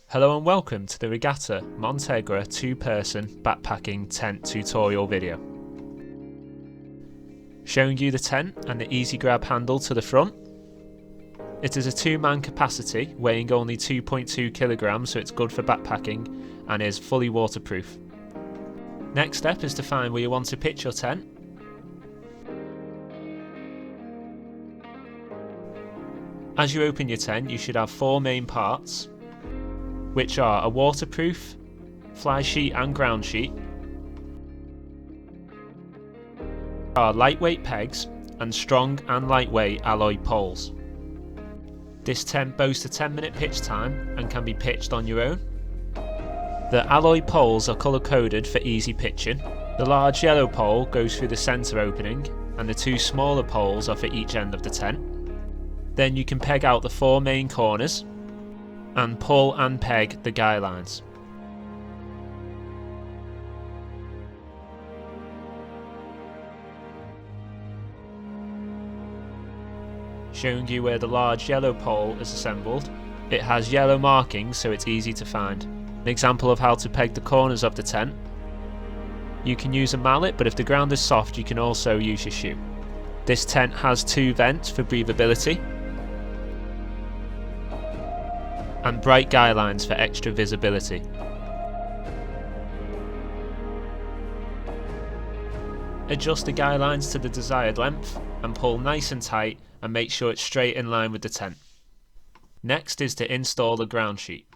Hello and welcome to the Regatta Montegra 2-person backpacking tent tutorial video. Showing you the tent and the easy grab handle to the front. It is a 2-man capacity weighing only 2.2 kilograms, so it's good for backpacking and is fully waterproof. Next step is to find where you want to pitch your tent. As you open your tent, you should have 4 main parts, which are a waterproof, fly sheet and ground sheet, are lightweight pegs and strong and lightweight alloy poles. This tent boasts a 10-minute pitch time and can be pitched on your own. The alloy poles are colour coded for easy pitching. The large yellow pole goes through the centre opening and the 2 smaller poles are for each end of the tent. Then you can peg out the 4 main corners and pull and peg the guy lines. Showing you where the large yellow pole is assembled. It has yellow markings, so it's easy to find. An example of how to peg the corners of the tent. You can use a mallet, but if the ground is soft you can also use your shoe. This tent has 2 vents for breathability and bright guy lines for extra visibility. Adjust the guy lines to the desired length and pull nice and tight and make sure it's straight in line with the tent. Next is to install the ground sheet.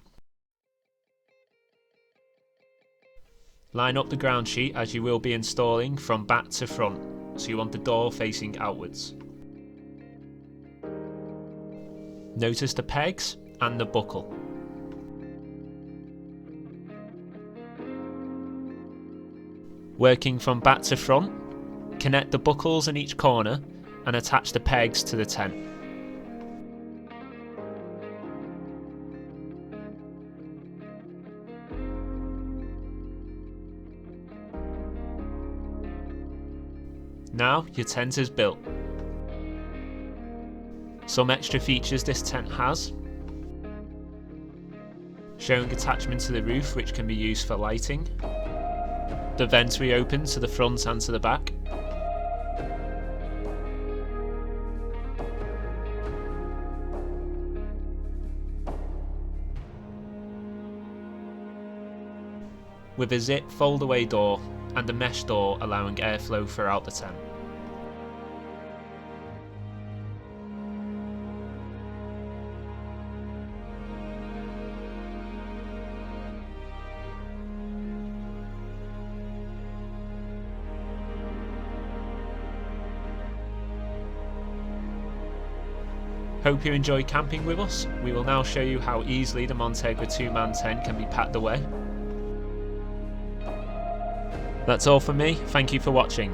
Line up the ground sheet as you will be installing from back to front, so you want the door facing outwards. Notice the pegs and the buckle. Working from back to front, connect the buckles in each corner and attach the pegs to the tent. Now your tent is built. Some extra features this tent has: showing attachment to the roof which can be used for lighting, the vents reopen to the front and to the back, with a zip fold away door and a mesh door allowing airflow throughout the tent. Hope you enjoy camping with us. We will now show you how easily the Montegra 2-man tent can be packed away. That's all from me, thank you for watching.